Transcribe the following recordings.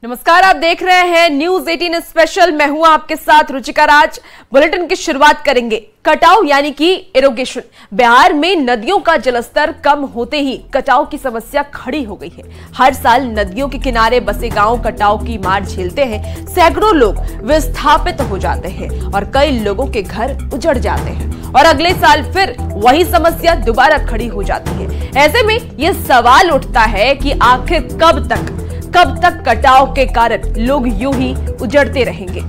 नमस्कार, आप देख रहे हैं न्यूज 18 स्पेशल। मैं हूं आपके साथ रुचिका राज। बुलेटिन की शुरुआत करेंगे कटाव यानी कि इरोगेशन। बिहार में नदियों का जलस्तर कम होते ही कटाव की समस्या खड़ी हो गई है। हर साल नदियों के किनारे बसे गांव कटाव की मार झेलते हैं। सैकड़ों लोग विस्थापित हो जाते हैं और कई लोगों के घर उजड़ जाते हैं और अगले साल फिर वही समस्या दोबारा खड़ी हो जाती है। ऐसे में यह सवाल उठता है कि आखिर कब तक कटाव के कारण लोग यूं ही उजड़ते रहेंगे।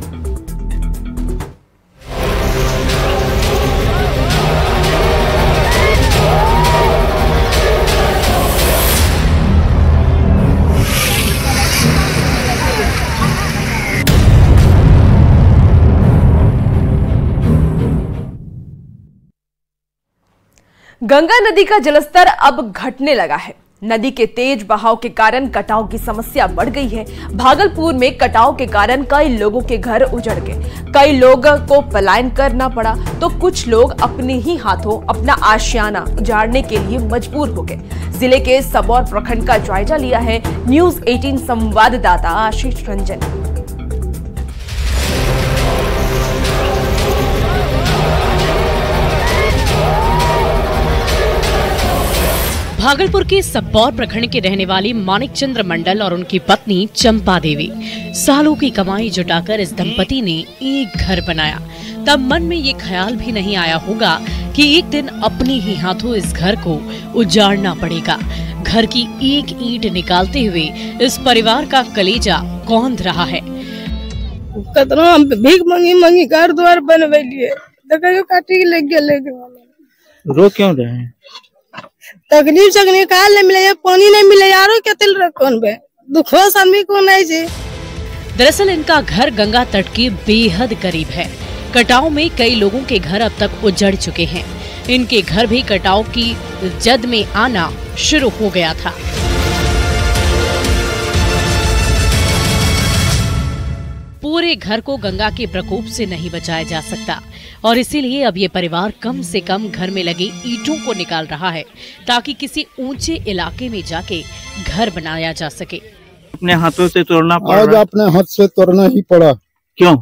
गंगा नदी का जलस्तर अब घटने लगा है। नदी के तेज बहाव के कारण कटाव की समस्या बढ़ गई है। भागलपुर में कटाव के कारण कई लोगों के घर उजड़ गए। कई लोगों को पलायन करना पड़ा तो कुछ लोग अपने ही हाथों अपना आशियाना उजाड़ने के लिए मजबूर हो गए। जिले के सबौर प्रखंड का जायजा लिया है न्यूज 18 संवाददाता आशीष रंजन। भागलपुर के सबौर प्रखंड के रहने वाली मानिक चंद्र मंडल और उनकी पत्नी चंपा देवी सालों की कमाई जुटाकर इस दंपति ने एक घर बनाया। तब मन में ये ख्याल भी नहीं आया होगा कि एक दिन अपने ही हाथों इस घर को उजाड़ना पड़ेगा। घर की एक ईंट निकालते हुए इस परिवार का कलेजा कौंध रहा है। कतना भीख मंगी घर द्वार बनवेलिए, देखियो काटी के लग गेल। रो क्यों रहे हैं? तकलीफ से निकाल नहीं मिले, पानी नहीं मिले, यारो क्या तिल रखन बे दुखोस आदमी को नहीं जी। दरअसल इनका घर गंगा तट के बेहद करीब है। कटाव में कई लोगों के घर अब तक उजड़ चुके हैं। इनके घर भी कटाव की जद में आना शुरू हो गया था। पूरे घर को गंगा के प्रकोप से नहीं बचाया जा सकता और इसीलिए अब ये परिवार कम से कम घर में लगे ईंटों को निकाल रहा है ताकि किसी ऊंचे इलाके में जाके घर बनाया जा सके। अपने हाथों से तोड़ना पड़ा। आज अपने हाथ से तोड़ना ही पड़ा। क्यों?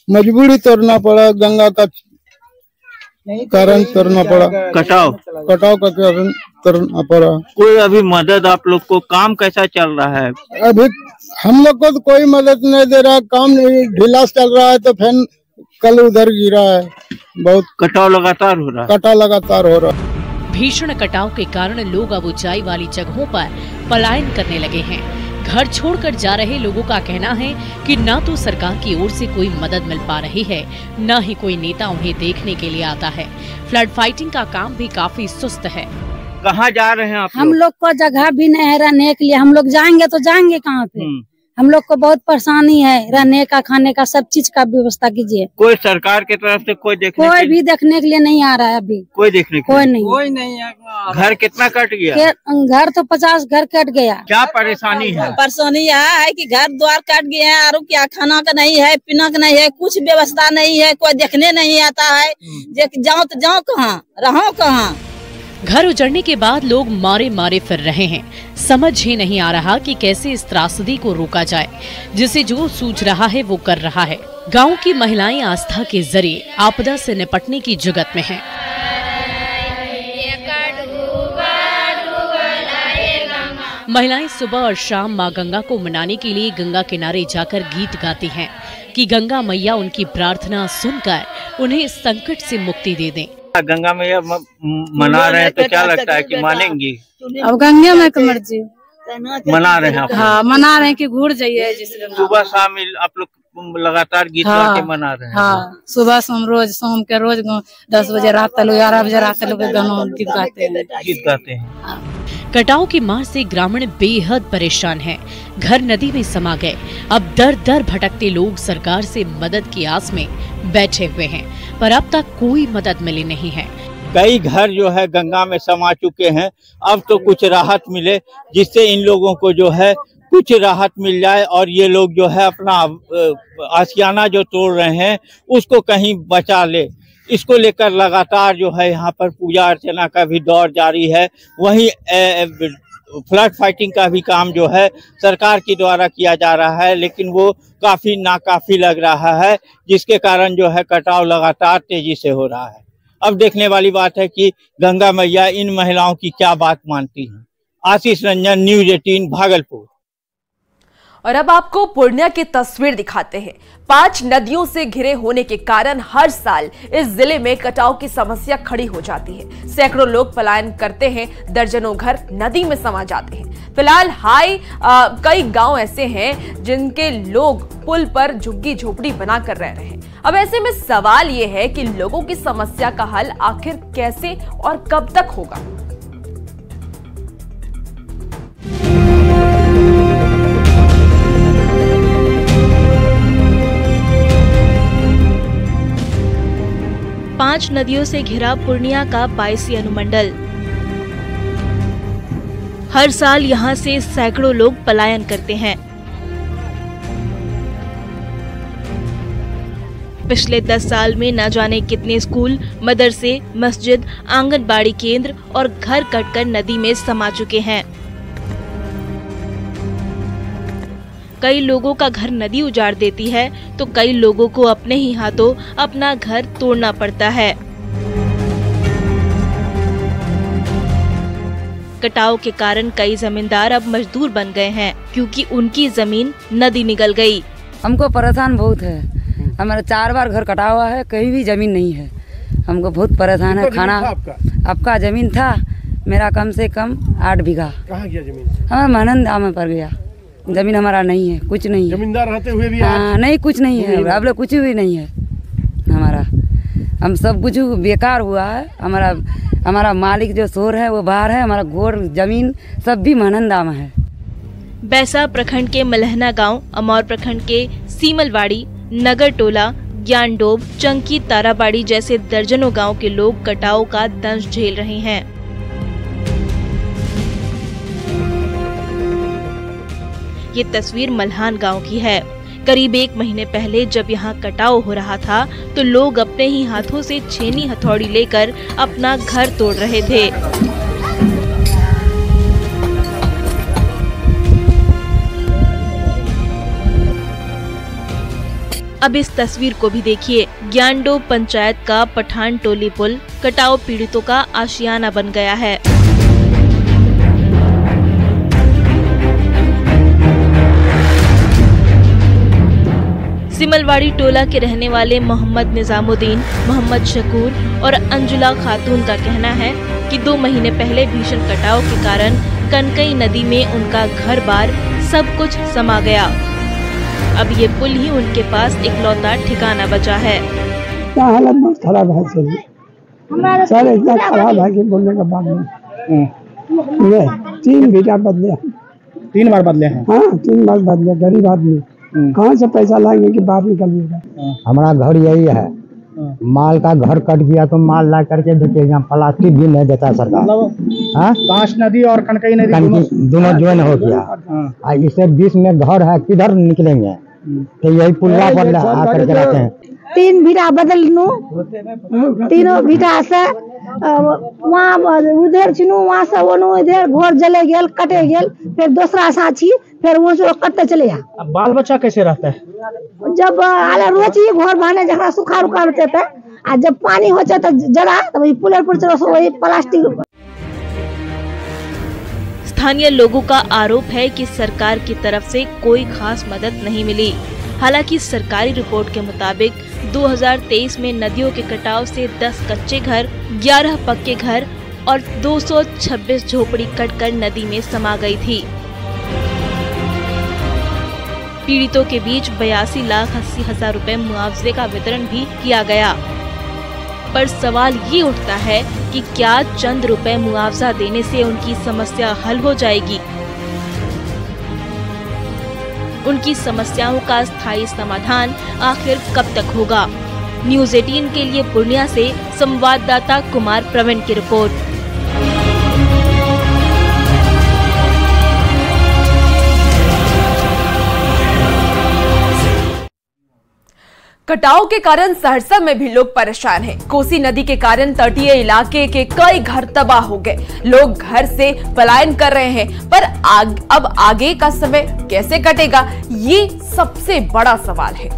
मजबूरी तोड़ना पड़ा, गंगा का कारण तोड़ना पड़ा। कटाव का कारण तोड़ना पड़ा। कोई अभी मदद आप लोग को? काम कैसा चल रहा है? अभी हम लोग को तो कोई मदद नहीं दे रहा, काम ढीला चल रहा है। तो फिर कल उधर गिरा है। बहुत कटाव लगातार हो रहा है। कटाव लगातार हो रहा है। भीषण कटाव के कारण लोग अब ऊंचाई वाली जगहों पर पलायन करने लगे हैं। घर छोड़कर जा रहे लोगों का कहना है कि न तो सरकार की ओर से कोई मदद मिल पा रही है, न ही कोई नेता उन्हें देखने के लिए आता है। फ्लड फाइटिंग का काम भी काफी सुस्त है। कहाँ जा रहे हैं आप? हम लोग को जगह भी नहीं है रहने के लिए। हम लोग जाएंगे तो जाएंगे कहाँ पे? हम लोग को बहुत परेशानी है, रहने का, खाने का, सब चीज का व्यवस्था कीजिए। कोई सरकार की तरफ से कोई देखने के लिए नहीं आ रहा है अभी। कोई देखने कोई नहीं है। घर कितना कट गया? घर तो 50 घर कट गया। क्या परेशानी है? परेशानी यह है कि घर द्वार कट गए हैं और क्या, खाना का नहीं है, पीना का नहीं है, कुछ व्यवस्था नहीं है, कोई देखने नहीं आता है। जाओ तो जाओ कहाँ, रहो कहाँ। घर उजड़ने के बाद लोग मारे फिर रहे हैं। समझ ही नहीं आ रहा कि कैसे इस त्रासदी को रोका जाए। जिसे जो सूझ रहा है वो कर रहा है। गांव की महिलाएं आस्था के जरिए आपदा से निपटने की जुगत में हैं। महिलाएं सुबह और शाम मां गंगा को मनाने के लिए गंगा किनारे जाकर गीत गाती हैं कि गंगा मैया उनकी प्रार्थना सुनकर उन्हें इस संकट से मुक्ति दे दें। गंगा मैया मना रहे हैं तो क्या लगता है कि मानेंगी? अब गंगा में तो मर्जी मना रहे हैं। हाँ, मना रहे हैं कि घूर जाइए। सुबह शाम आप लोग लगातार गीत गा के मना रहे हैं। हाँ, सुबह शाम रोज, शाम के रोज 10 बजे रात तक, 11 बजे रात तक गाना गीत गाते हैं। कटाव की मार से ग्रामीण बेहद परेशान हैं। घर नदी में समा गए। अब दर दर भटकते लोग सरकार से मदद की आस में बैठे हुए हैं, पर अब तक कोई मदद मिली नहीं है। कई घर जो है गंगा में समा चुके हैं। अब तो कुछ राहत मिले, जिससे इन लोगों को जो है कुछ राहत मिल जाए और ये लोग जो है अपना आशियाना जो तोड़ रहे हैं उसको कहीं बचा ले। इसको लेकर लगातार जो है यहाँ पर पूजा अर्चना का भी दौर जारी है। वहीं फ्लड फाइटिंग का भी काम जो है सरकार के द्वारा किया जा रहा है, लेकिन वो काफी नाकाफी लग रहा है, जिसके कारण जो है कटाव लगातार तेजी से हो रहा है। अब देखने वाली बात है कि गंगा मैया इन महिलाओं की क्या बात मानती हैं। आशीष रंजन, न्यूज़ 18 भागलपुर। और अब आपको पूर्णिया की तस्वीर दिखाते हैं। 5 नदियों से घिरे होने के कारण हर साल इस जिले में कटाव की समस्या खड़ी हो जाती है। सैकड़ों लोग पलायन करते हैं, दर्जनों घर नदी में समा जाते हैं। फिलहाल कई गांव ऐसे हैं जिनके लोग पुल पर झुग्गी झोपड़ी बनाकर रह रहे हैं। अब ऐसे में सवाल ये है कि लोगों की समस्या का हल आखिर कैसे और कब तक होगा। पांच नदियों से घिरा पूर्णिया का 22 अनुमंडल। हर साल यहां से सैकड़ों लोग पलायन करते हैं। पिछले 10 साल में न जाने कितने स्कूल, मदरसे, मस्जिद, आंगनबाड़ी केंद्र और घर कटकर नदी में समा चुके हैं। कई लोगों का घर नदी उजाड़ देती है तो कई लोगों को अपने ही हाथों अपना घर तोड़ना पड़ता है। कटाव के कारण कई जमींदार अब मजदूर बन गए हैं क्योंकि उनकी जमीन नदी निगल गई। हमको परेशान बहुत है। हमारा 4 बार घर कटा हुआ है, कहीं भी जमीन नहीं है। हमको बहुत परेशान है। खाना आपका जमीन था, मेरा कम से कम 8 बीघा। कहाँ गया जमीन? हमारा महनंदा में पड़ गया। जमीन हमारा नहीं है, कुछ नहीं है। जमींदार रहते हुए भी नहीं, कुछ नहीं है। अब लोग कुछ भी नहीं है हमारा। हम सब कुछ बेकार हुआ है। हमारा मालिक जो शोर है वो बाहर है। हमारा घोर जमीन सब भी महनंदा में है। बैसा प्रखंड के मलहना गांव, अमौर प्रखंड के सीमलवाड़ी, नगर टोला, ज्ञानडोब, चंकी, ताराबाड़ी जैसे दर्जनों गांव के लोग कटाव का दंश झेल रहे हैं। ये तस्वीर मल्हान गांव की है। करीब 1 महीने पहले जब यहाँ कटाव हो रहा था तो लोग अपने ही हाथों से छेनी हथौड़ी लेकर अपना घर तोड़ रहे थे। अब इस तस्वीर को भी देखिए। ज्ञानडोब पंचायत का पठान टोली पुल कटाव पीड़ितों का आशियाना बन गया है। सिमलवाड़ी टोला के रहने वाले मोहम्मद निजामुद्दीन, मोहम्मद शकूर और अंजुला खातून का कहना है कि 2 महीने पहले भीषण कटाव के कारण कनकई नदी में उनका घर बार सब कुछ समा गया। अब ये पुल ही उनके पास इकलौता ठिकाना बचा है। हालत बहुत खराब है सर, इतना खराब है कि बोलने का बात नहीं। 3 बीघा बदले, 3 बार बदले हैं। हाँ 3 बार बदले। गरीब आदमी कहाँ से पैसा लाएंगे कि बाहर निकलिएगा। हमारा घर यही है। माल का घर कट गया तो माल ला करके देखिए, यहाँ प्लास्टिक भी नहीं देता सरकार। हाँ, बांस नदी और कनकई नदी दोनों ज्वाइन हो गया। इससे बीच में घर है, किधर निकलेंगे? तो यही पुलवा पर आकर के रहते हैं। 3 बीघा बदल लू, 3 बीघा से वहाँ उधर छू, वहाँ से वो इधर घर जले गेल, कटे गेल, फिर दूसरा साथी फिर वो कटते चले जा। अब बाल बच्चा कैसे रहता है? जब रोज ही घर बने जरा सुखा रुखा रहते थे, और जब पानी होता तो जरा तो वही पुलर पर वही प्लास्टिक। स्थानीय लोगों का आरोप है कि सरकार की तरफ से कोई खास मदद नहीं मिली। हालांकि सरकारी रिपोर्ट के मुताबिक 2023 में नदियों के कटाव से 10 कच्चे घर, 11 पक्के घर और 226 झोपड़ी कटकर नदी में समा गई थी। पीड़ितों के बीच 82,80,000 रुपए मुआवजे का वितरण भी किया गया। पर सवाल ये उठता है कि क्या चंद रुपए मुआवजा देने से उनकी समस्या हल हो जाएगी? उनकी समस्याओं का स्थायी समाधान आखिर कब तक होगा? न्यूज़ 18 के लिए पूर्णिया से संवाददाता कुमार प्रवीण की रिपोर्ट। कटाव के कारण सहरसा में भी लोग परेशान हैं। कोसी नदी के कारण तटीय इलाके के कई घर तबाह हो गए। लोग घर से पलायन कर रहे हैं, पर अब आगे का समय कैसे कटेगा, ये सबसे बड़ा सवाल है।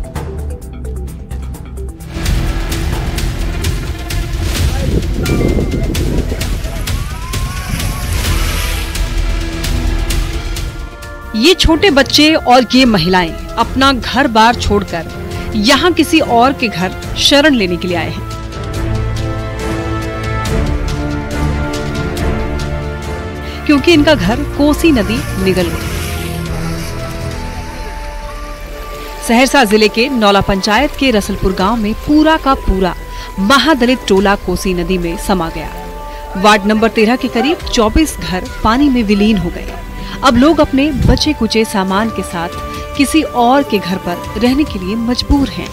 ये छोटे बच्चे और ये महिलाएं अपना घर बार छोड़कर यहाँ किसी और के घर शरण लेने के लिए आए हैं। क्योंकि इनका घर कोसी नदी निगल गई। सहरसा जिले के नौला पंचायत के रसलपुर गांव में पूरा का पूरा महादलित टोला कोसी नदी में समा गया। वार्ड नंबर 13 के करीब 24 घर पानी में विलीन हो गए। अब लोग अपने बचे कुचे सामान के साथ किसी और के घर पर रहने के लिए मजबूर हैं।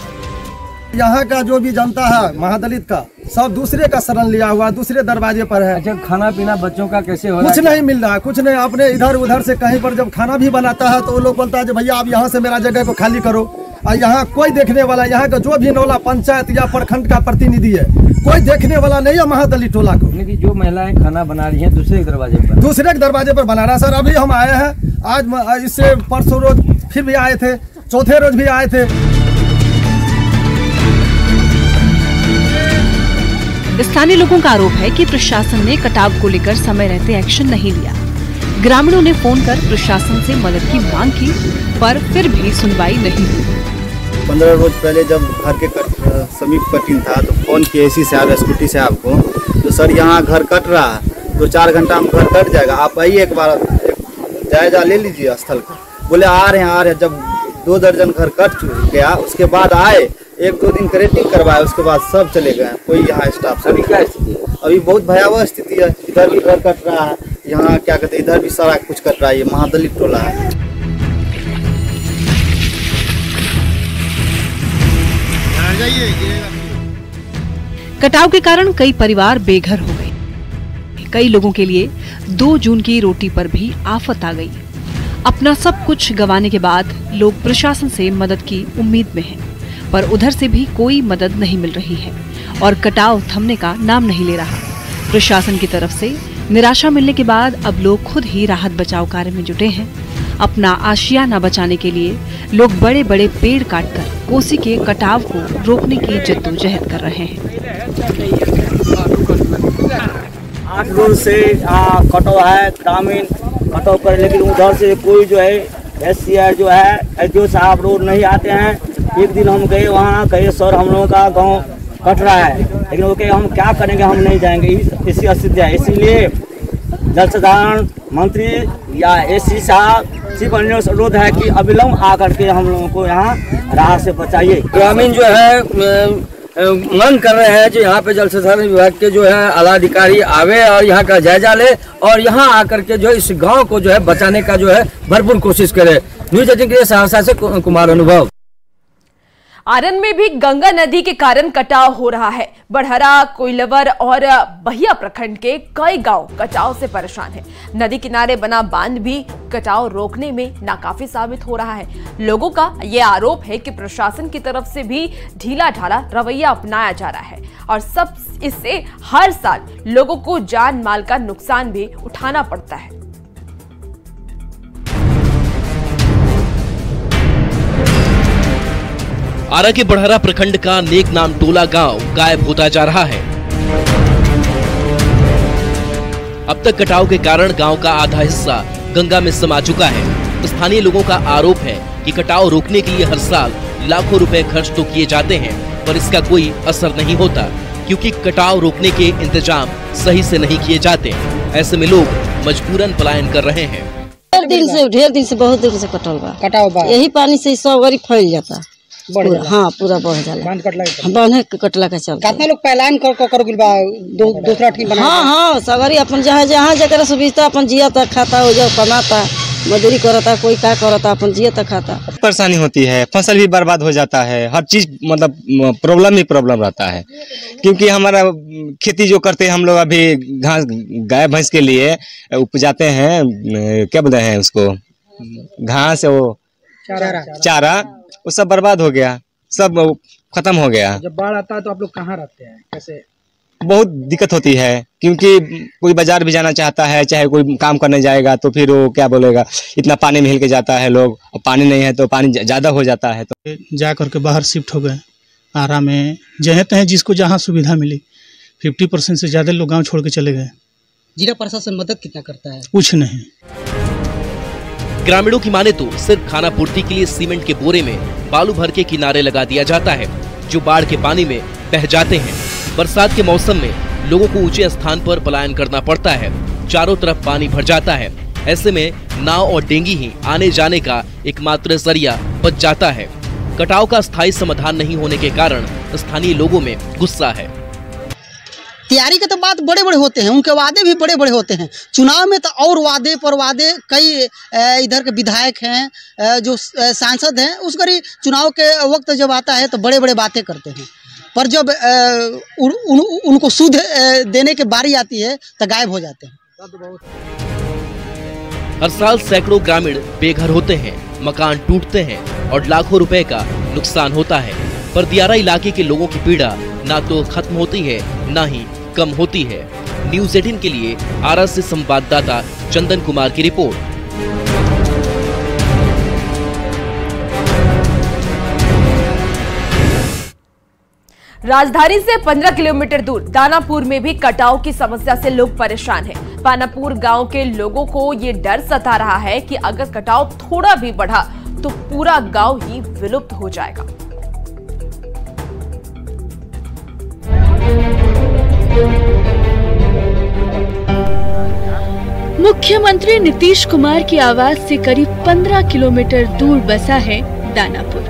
यहाँ का जो भी जनता है महादलित का, सब दूसरे का शरण लिया हुआ, दूसरे दरवाजे पर है। अच्छा, खाना पीना बच्चों का कैसे हो रहा है? कुछ नहीं मिल रहा है, कुछ नहीं। अपने इधर उधर से कहीं पर जब खाना भी बनाता है तो वो लोग बोलता है कि भैया आप यहाँ से मेरा जगह को खाली करो। और यहाँ कोई देखने वाला, यहाँ का जो भी नौला पंचायत या प्रखंड का प्रतिनिधि है, कोई देखने वाला नहीं है महादलित टोला को। जो महिलाएं खाना बना रही हैं दूसरे के दरवाजे पर बना रहा। सर अभी हम आए हैं, आज इससे परसों रोज फिर भी आए थे, चौथे रोज भी आए थे। स्थानीय लोगों का आरोप है कि प्रशासन ने कटाव को लेकर समय रहते एक्शन नहीं लिया। ग्रामीणों ने फोन कर प्रशासन से मदद की मांग की, पर फिर भी सुनवाई नहीं हुई। 15 रोज पहले जब घर के समीप कटिंग था तो फोन किए इसी से आप स्कूटी से आपको, तो सर यहाँ घर कट रहा है, तो 4 घंटा में घर कट जाएगा, आप आइए एक बार जायजा ले लीजिए स्थल का। बोले आ रहे हैं। जब 2 दर्जन घर कट गया, उसके बाद आए, 1-2 दिन करेटिंग करवाए, उसके बाद सब चले गए। कोई यहाँ स्टाफ सभी क्या स्थिति है? अभी बहुत भयावह स्थिति है। इधर भी घर कट रहा है, यहाँ क्या कहते हैं, इधर भी सारा कुछ कट रहा है। ये महादलित टोला है। कटाव के कारण कई परिवार बेघर हो गए। कई लोगों के लिए 2 जून की रोटी पर भी आफत आ गई। अपना सब कुछ गंवाने के बाद लोग प्रशासन से मदद की उम्मीद में हैं, पर उधर से भी कोई मदद नहीं मिल रही है और कटाव थमने का नाम नहीं ले रहा। प्रशासन की तरफ से निराशा मिलने के बाद अब लोग खुद ही राहत बचाव कार्य में जुटे हैं। अपना आशियाना बचाने के लिए लोग बड़े बड़े पेड़ काटकर कोसी के कटाव को रोकने की जद्दोजहद कर रहे हैं। 8 रोज से कटाव है, ग्रामीण कटाव कर, लेकिन उधर से कोई जो है SCR जो है SDO साहब रोड नहीं आते हैं। एक दिन हम गए वहाँ, कहे सर हम लोगों का गाँव कट रहा है, लेकिन वो कहे हम क्या करेंगे, हम नहीं जाएंगे। इसी स्थिति है। इसीलिए जल संसाधन मंत्री या SC साहब से अनुरोध है कि अविलंब आकर के हम लोगों को यहाँ राहत से बचाइए। ग्रामीण जो है मांग कर रहे हैं जो यहाँ पे जल संसाधन विभाग के जो है आला अधिकारी आवे और यहाँ का जायजा ले और यहाँ आकर के जो इस गांव को जो है बचाने का जो है भरपूर कोशिश करे। न्यूज 18 के लिए सहरसा से कुमार अनुभव। आरन में भी गंगा नदी के कारण कटाव हो रहा है। बढ़हरा, कोइलवर और बहिया प्रखंड के कई गांव कटाव से परेशान हैं। नदी किनारे बना बांध भी कटाव रोकने में नाकाफी साबित हो रहा है। लोगों का ये आरोप है कि प्रशासन की तरफ से भी ढीला ढाला रवैया अपनाया जा रहा है और सब इससे हर साल लोगों को जान माल का नुकसान भी उठाना पड़ता है। आरा के बढ़हरा प्रखंड का नेक नाम टोला गांव गायब होता जा रहा है। अब तक कटाव के कारण गांव का आधा हिस्सा गंगा में समा चुका है। स्थानीय लोगों का आरोप है कि कटाव रोकने के लिए हर साल लाखों रुपए खर्च तो किए जाते हैं, पर इसका कोई असर नहीं होता, क्योंकि कटाव रोकने के इंतजाम सही से नहीं किए जाते। ऐसे में लोग मजबूरन पलायन कर रहे हैं। ढेर दिन से बहुत दिन से कटाव यही पानी से सब गरीब फैल जाता। हाँ, पूरा बढ़ जाला। बांध कटला का चलता। कितना लोग पलायन कर दूसरा ठीक बना। हाँ, सगरी अपन जहाँ जगह सुविधा अपन जिया तक खाता हो जाओ, कमाता, मजदूरी करता, कोई क्या करता, अपन जिया तक खाता। परेशानी होती है, फसल भी बर्बाद हो जाता है, हर चीज मतलब प्रॉब्लम ही प्रॉब्लम रहता है। क्योंकि हमारा खेती जो करते हैं हम लोग अभी घास गाय भैंस के लिए उपजाते हैं, क्या बोलते हैं उसको, घास, वो चारा, वो सब बर्बाद हो गया। सब खत्म हो गया। जब बाढ़ आता है तो आप लोग कहाँ रहते हैं, कैसे? बहुत दिक्कत होती है, क्योंकि कोई बाजार भी जाना चाहता है, चाहे कोई काम करने जाएगा तो फिर वो क्या बोलेगा, इतना पानी में हिल के जाता है लोग, और पानी नहीं है तो पानी ज़्यादा हो जाता है। तो जा करके बाहर शिफ्ट हो गए, आरा में जहाँ तहाँ जिसको जहाँ सुविधा मिली। 50% से ज़्यादा लोग गाँव छोड़ के चले गए। जिला प्रशासन मदद कितना करता है? कुछ नहीं। ग्रामीणों की माने तो सिर्फ खाना पूर्ति के लिए सीमेंट के बोरे में बालू भर के किनारे लगा दिया जाता है, जो बाढ़ के पानी में बह जाते हैं। बरसात के मौसम में लोगों को ऊंचे स्थान पर पलायन करना पड़ता है, चारों तरफ पानी भर जाता है। ऐसे में नाव और डेंगी ही आने जाने का एकमात्र जरिया बच जाता है। कटाव का स्थायी समाधान नहीं होने के कारण स्थानीय लोगों में गुस्सा है। तैयारी के तो बात बड़े बड़े होते हैं, उनके वादे भी बड़े बड़े होते हैं। चुनाव में तो और वादे पर वादे, कई इधर के विधायक हैं जो सांसद हैं, उस करी चुनाव के वक्त जब आता है तो बड़े बड़े बातें करते हैं, पर जब उनको सूद देने की बारी आती है तो गायब हो जाते हैं। हर साल सैकड़ों ग्रामीण बेघर होते हैं, मकान टूटते हैं और लाखों रुपए का नुकसान होता है। पर दियारा इलाके के लोगों की पीड़ा ना तो खत्म होती है, ना ही कम होती है। न्यूज़ 18 के लिए आरा से संवाददाता चंदन कुमार की रिपोर्ट। राजधानी से 15 किलोमीटर दूर दानापुर में भी कटाव की समस्या से लोग परेशान हैं। पानापुर गांव के लोगों को ये डर सता रहा है कि अगर कटाव थोड़ा भी बढ़ा तो पूरा गांव ही विलुप्त हो जाएगा। मुख्यमंत्री नीतीश कुमार की आवाज से करीब 15 किलोमीटर दूर बसा है दानापुर।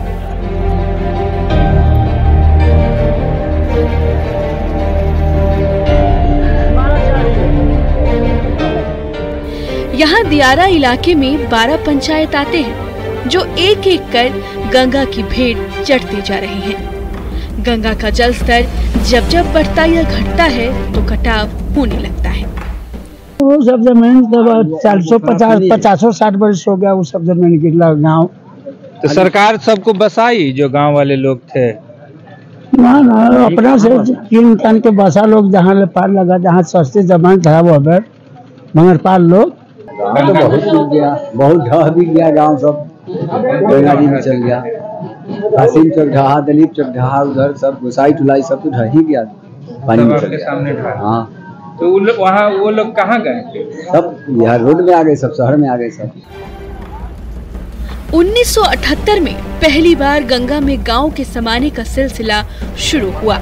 यहाँ दियारा इलाके में 12 पंचायत आते हैं, जो एक एक कर गंगा की भेंट चढ़ते जा रहे हैं। गंगा का जल स्तर जब जब बढ़ता या घटता है तो कटाव होने लगता है। वो सब जमीन 450-60 वर्ष हो गया, वो सब जमीन गिरला गाँव। तो सरकार सबको बसाई, जो गांव वाले लोग थे ना अपना से कीन तान के बसा लोग, जहाँ ले पार लगा, जहाँ सस्ती जमीन था वो मगर पार लोग तो बहुत मिल गया, बहुत ढह भी गया गांव, सब गंगा जी में चल गया। कासिम चौक ढहा, दलीप चौक ढहा, उधर सब गुसाई टुलाई सब तो ढह ही गया, पानी में चल गया। हाँ, तो वहाँ वो लोग कहाँ गए? सब बिहार रोड में आ गए, सब शहर में आ गए। सब 1978 में पहली बार गंगा में गांव के समाने का सिलसिला शुरू हुआ।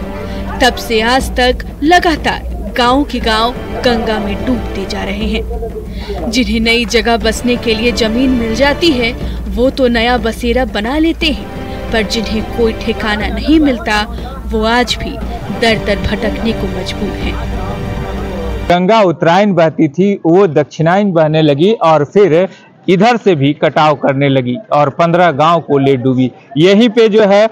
तब से आज तक लगातार गांव के गांव गंगा में डूबते जा रहे हैं। जिन्हें नई जगह बसने के लिए जमीन मिल जाती है वो तो नया बसेरा बना लेते हैं, पर जिन्हें कोई ठिकाना नहीं मिलता वो आज भी दर दर भटकने को मजबूर हैं। गंगा उत्तरायण बहती थी, वो दक्षिणायन बहने लगी और फिर इधर से भी कटाव करने लगी और 15 गांव को ले डूबी। यहीं पे जो है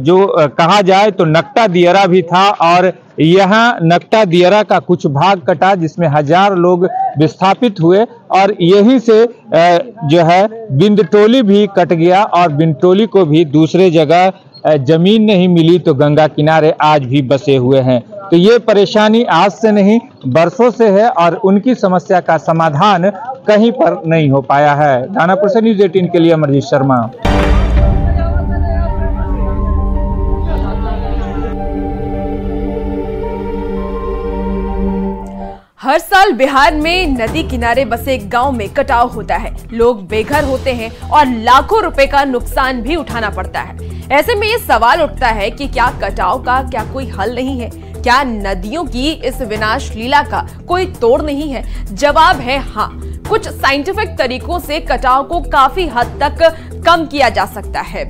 जो कहा जाए तो नकटा दियरा भी था, और यहाँ नकटा दियरा का कुछ भाग कटा जिसमें 1000 लोग विस्थापित हुए, और यहीं से जो है बिंदटोली भी कट गया और बिंदटोली को भी दूसरे जगह जमीन नहीं मिली, तो गंगा किनारे आज भी बसे हुए हैं। तो ये परेशानी आज से नहीं बरसों से है और उनकी समस्या का समाधान कहीं पर नहीं हो पाया है। दानापुर से न्यूज़ 18 के लिए अमरजीत शर्मा। हर साल बिहार में नदी किनारे बसे गांव में कटाव होता है, लोग बेघर होते हैं और लाखों रुपए का नुकसान भी उठाना पड़ता है। ऐसे में ये सवाल उठता है कि क्या कटाव का क्या कोई हल नहीं है? क्या नदियों की इस विनाश लीला का कोई तोड़ नहीं है? जवाब है हाँ। कुछ साइंटिफिक तरीकों से कटाव को काफी हद तक कम किया जा सकता है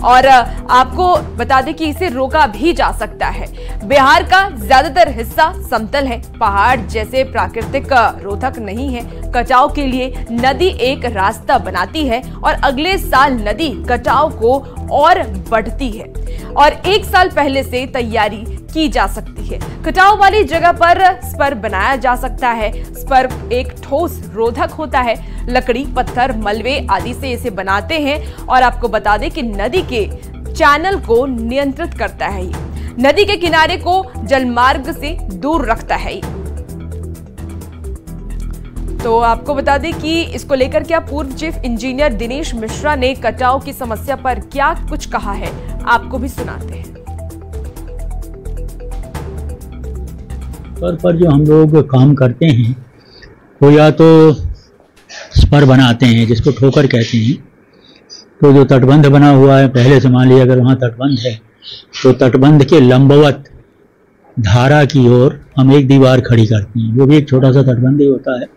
और आपको बता दें कि इसे रोका भी जा सकता है। बिहार का ज्यादातर हिस्सा समतल है, पहाड़ जैसे प्राकृतिक रोधक नहीं है। कटाव के लिए नदी एक रास्ता बनाती है और अगले साल नदी कटाव को और बढ़ती है और 1 साल पहले से तैयारी की जा सकती है। कटाव वाली जगह पर स्पर बनाया जा सकता है। स्पर एक ठोस रोधक होता है, लकड़ी, पत्थर, मलबे आदि से इसे बनाते हैं और आपको बता दें कि नदी के चैनल को नियंत्रित करता है। नदी के किनारे को जलमार्ग से दूर रखता है। तो आपको बता दें कि इसको लेकर क्या पूर्व चीफ इंजीनियर दिनेश मिश्रा ने कटाव की समस्या पर क्या कुछ कहा है, आपको भी सुनाते हैं। पर जो हम लोग काम करते हैं वो या तो स्पर बनाते हैं जिसको ठोकर कहते हैं। तो जो तटबंध बना हुआ है, पहले से मान लिया अगर वहाँ तटबंध है तो तटबंध के लंबवत धारा की ओर हम एक दीवार खड़ी करते हैं। वो भी एक छोटा सा तटबंध ही होता है,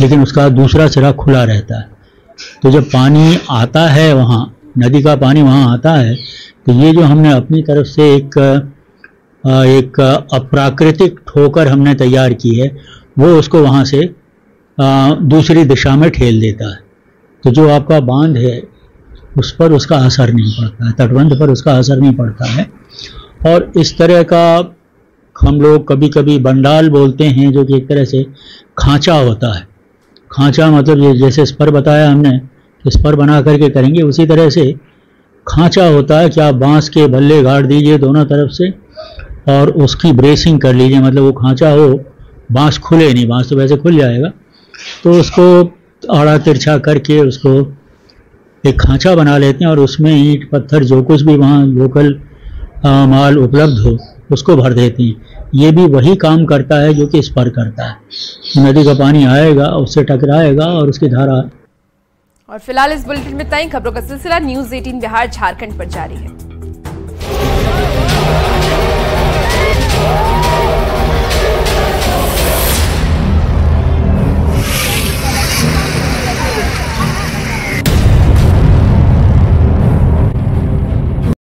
लेकिन उसका दूसरा सिरा खुला रहता है। तो जब पानी आता है वहाँ, नदी का पानी वहाँ आता है, तो ये जो हमने अपनी तरफ से एक अप्राकृतिक ठोकर हमने तैयार की है, वो उसको वहाँ से दूसरी दिशा में ठेल देता है। तो जो आपका बांध है उस पर उसका असर नहीं पड़ता है, तटबंध पर उसका असर नहीं पड़ता है। और इस तरह का हम लोग कभी कभी बंडाल बोलते हैं, जो कि एक तरह से खांचा होता है। खांचा मतलब ये जैसे स्पर बताया हमने, स्पर बना करके करेंगे, उसी तरह से खांचा होता है कि आप बांस के बल्ले गाड़ दीजिए दोनों तरफ से और उसकी ब्रेसिंग कर लीजिए, मतलब वो खांचा हो, बांस खुले नहीं, बांस तो वैसे खुल जाएगा, तो उसको आड़ा तिरछा करके उसको एक खांचा बना लेते हैं और उसमें ईंट पत्थर जो कुछ भी वहाँ लोकल माल उपलब्ध हो उसको भर देते हैं। ये भी वही काम करता है जो कि स्पर करता है। नदी का पानी आएगा, उससे टकराएगा और उसकी धारा। और फिलहाल इस बुलेटिन में तय खबरों का सिलसिला न्यूज़ 18 बिहार झारखंड पर जारी है।